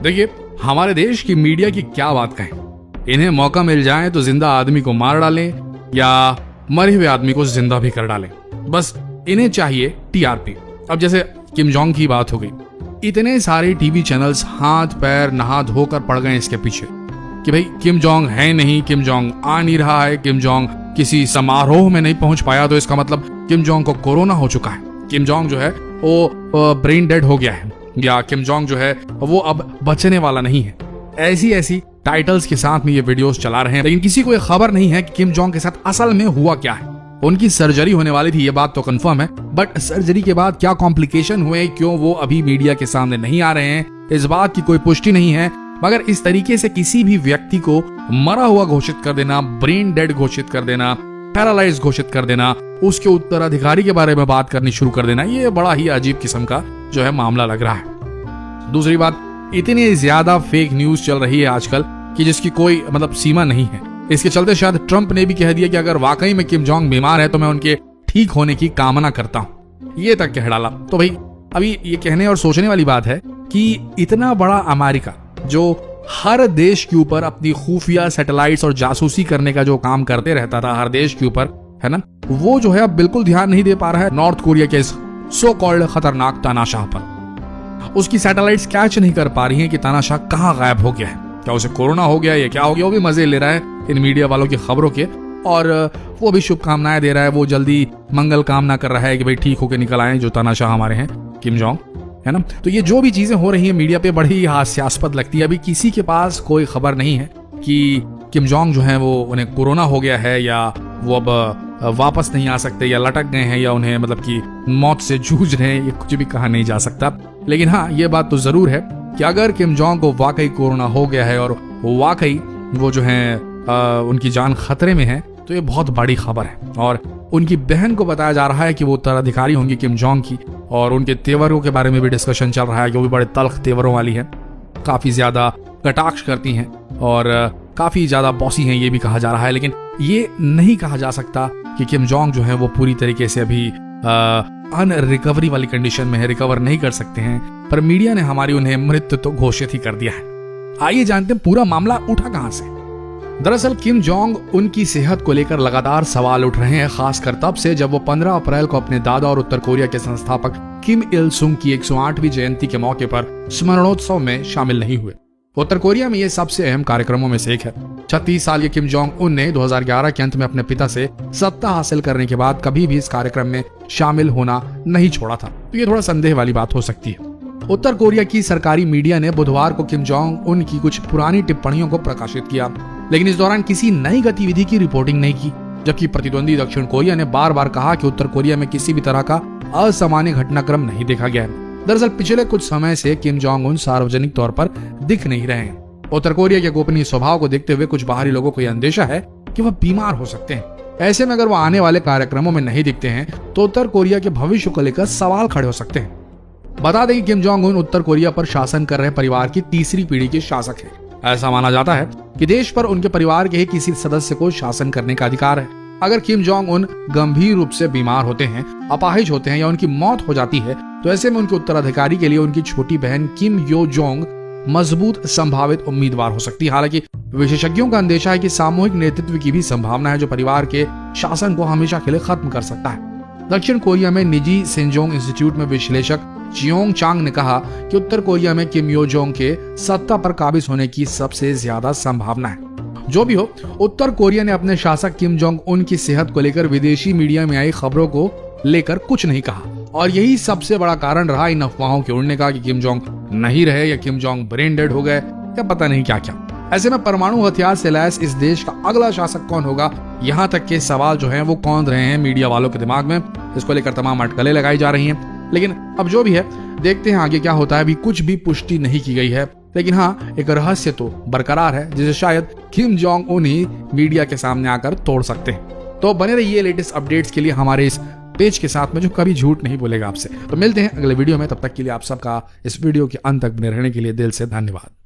देखिए, हमारे देश की मीडिया की क्या बात कहें। इन्हें मौका मिल जाए तो जिंदा आदमी को मार डालें या मरे हुए आदमी को जिंदा भी कर डालें। बस इन्हें चाहिए टीआरपी। अब जैसे किम जोंग की बात हो गई, इतने सारे टीवी चैनल्स हाथ पैर नहा धोकर पड़ गए इसके पीछे कि भाई किम जोंग है नहीं, किम जोंग आ नहीं रहा है, किम जोंग किसी समारोह में नहीं पहुंच पाया तो इसका मतलब किम जोंग को कोरोना हो चुका है, किम जोंग जो है वो ब्रेन डेड हो गया है, या किम जोंग जो है वो अब बचने वाला नहीं है। ऐसी टाइटल्स के साथ में ये वीडियोस चला रहे हैं, लेकिन किसी को ये खबर नहीं है कि किम जोंग के साथ असल में हुआ क्या है। उनकी सर्जरी होने वाली थी, ये बात तो कंफर्म है, बट सर्जरी के बाद क्या कॉम्प्लिकेशन हुए, क्यों वो अभी मीडिया के सामने नहीं आ रहे हैं, इस बात की कोई पुष्टि नहीं है। मगर इस तरीके से किसी भी व्यक्ति को मरा हुआ घोषित कर देना, ब्रेन डेड घोषित कर देना, पैरालाइज घोषित कर देना, उसके उत्तराधिकारी के बारे में बात करनी शुरू कर देना, ये बड़ा ही अजीब किस्म का जो है मामला लग रहा है। दूसरी बात, इतनी ज्यादा फेक न्यूज चल रही है आजकल कि जिसकी कोई मतलब सीमा नहीं है। इसके चलते शायद ट्रंप ने भी कह दिया कि अगर वाकई में किम जोंग बीमार है तो मैं उनके ठीक होने की कामना करता हूं, ये तक कह डाला। तो भाई अभी ये कहने और सोचने वाली बात है कि इतना बड़ा अमेरिका जो हर देश के ऊपर अपनी खुफिया सैटेलाइट्स और जासूसी करने का जो काम करते रहता था हर देश के ऊपर, है ना, वो जो है अब बिल्कुल ध्यान नहीं दे पा रहा है नॉर्थ कोरिया के इस सो कॉल्ड खतरनाक तानाशाह पर। उसकी सैटेलाइट्स कैच नहीं कर पा रही हैं कि तानाशाह कहां गायब हो गया है, क्या उसे कोरोना हो गया है, क्या हो गया। वो भी मजे ले रहा है इन मीडिया वालों की खबरों के, और वो भी शुभकामनाएं दे रहा है, वो जल्दी मंगल कामना कर रहा है कि भाई ठीक होके निकल आए जो तानाशाह हमारे हैं किम जोंग, है ना। तो ये जो भी चीजें हो रही है मीडिया पे बड़ी हास्यास्पद लगती है। अभी किसी के पास कोई खबर नहीं है कि किम जोंग जो है वो उन्हें कोरोना हो गया है, या वो अब वापस नहीं आ सकते, या लटक गए हैं, या उन्हें मतलब कि मौत से जूझ रहे हैं, ये कुछ भी कहा नहीं जा सकता। लेकिन हाँ, ये बात तो जरूर है कि अगर किम जोंग को वाकई कोरोना हो गया है और वाकई वो जो है उनकी जान खतरे में है, तो ये बहुत बड़ी खबर है। और उनकी बहन को बताया जा रहा है कि वो उत्तराधिकारी होंगी किम जोंग की, और उनके तेवरों के बारे में भी डिस्कशन चल रहा है कि वो भी बड़े तल्ख तेवरों वाली है, काफी ज्यादा कटाक्ष करती हैं और काफी ज्यादा बॉसी हैं, ये भी कहा जा रहा है। लेकिन ये नहीं कहा जा सकता कि किम जोंग जो है वो पूरी तरीके से अभी अनरिकवरी वाली कंडीशन में है, रिकवर नहीं कर सकते हैं, पर मीडिया ने हमारी उन्हें मृत्यु तो घोषित ही कर दिया है। आइए जानते हैं पूरा मामला उठा कहां से। दरअसल किम जोंग उनकी सेहत को लेकर लगातार सवाल उठ रहे हैं, खासकर तब से जब वो 15 अप्रैल को अपने दादा और उत्तर कोरिया के संस्थापक किम इल सुंग की 108वीं जयंती के मौके पर स्मरणोत्सव में शामिल नहीं हुए। उत्तर कोरिया में ये सबसे अहम कार्यक्रमों में से एक है। 36 साल के किम जोंग उन ने 2011 के अंत में अपने पिता से सत्ता हासिल करने के बाद कभी भी इस कार्यक्रम में शामिल होना नहीं छोड़ा था, तो ये थोड़ा संदेह वाली बात हो सकती है। उत्तर कोरिया की सरकारी मीडिया ने बुधवार को किम जोंग उन की कुछ पुरानी टिप्पणियों को प्रकाशित किया, लेकिन इस दौरान किसी नई गतिविधि की रिपोर्टिंग नहीं की। जबकि प्रतिद्वंदी दक्षिण कोरिया ने बार बार कहा कि उत्तर कोरिया में किसी भी तरह का असामान्य घटनाक्रम नहीं देखा गया है। दरअसल पिछले कुछ समय से किम जोंग उन सार्वजनिक तौर पर दिख नहीं रहे हैं। उत्तर कोरिया के गोपनीय स्वभाव को देखते हुए कुछ बाहरी लोगों को यह अंदेशा है कि वह बीमार हो सकते हैं। ऐसे में अगर वह आने वाले कार्यक्रमों में नहीं दिखते हैं तो उत्तर कोरिया के भविष्य को लेकर सवाल खड़े हो सकते हैं। बता दें कि किम जोंग उन उत्तर कोरिया पर शासन कर रहे परिवार की तीसरी पीढ़ी के शासक है। ऐसा माना जाता है कि देश पर उनके परिवार के ही किसी सदस्य को शासन करने का अधिकार है। अगर किम जोंग उन गंभीर रूप से बीमार होते हैं, अपाहिज होते हैं या उनकी मौत हो जाती है, तो ऐसे में उनके उत्तराधिकारी के लिए उनकी छोटी बहन किम यो जोंग मजबूत संभावित उम्मीदवार हो सकती है। हालांकि विशेषज्ञों का अंदेशा है कि सामूहिक नेतृत्व की भी संभावना है जो परिवार के शासन को हमेशा के लिए खत्म कर सकता है। दक्षिण कोरिया में निजी सेंजोंग इंस्टीट्यूट में विश्लेषक जियोंग चांग ने कहा कि उत्तर कोरिया में किम यो जोंग के सत्ता पर काबिज होने की सबसे ज्यादा संभावना है। जो भी हो, उत्तर कोरिया ने अपने शासक किम जोंग उन की सेहत को लेकर विदेशी मीडिया में आई खबरों को लेकर कुछ नहीं कहा, और यही सबसे बड़ा कारण रहा इन अफवाहों के उड़ने का कि किम जोंग नहीं रहे या किम जोंग ब्रेन डेड हो गए या पता नहीं क्या क्या। ऐसे में परमाणु हथियार से लैस इस देश का अगला शासक कौन होगा, यहाँ तक के सवाल जो हैं वो कौंध रहे हैं मीडिया वालों के दिमाग में। इसको लेकर तमाम अटकलें लगाई जा रही हैं, लेकिन अब जो भी है देखते हैं आगे क्या होता है। अभी कुछ भी पुष्टि नहीं की गई है, लेकिन हाँ, एक रहस्य तो बरकरार है जिसे शायद किम जोंग उन ही मीडिया के सामने आकर तोड़ सकते हैं। तो बने रहिए लेटेस्ट अपडेट्स के लिए हमारे इस पेज के साथ में जो कभी झूठ नहीं बोलेगा आपसे। तो मिलते हैं अगले वीडियो में, तब तक के लिए आप सबका इस वीडियो के अंत तक बने रहने के लिए दिल से धन्यवाद।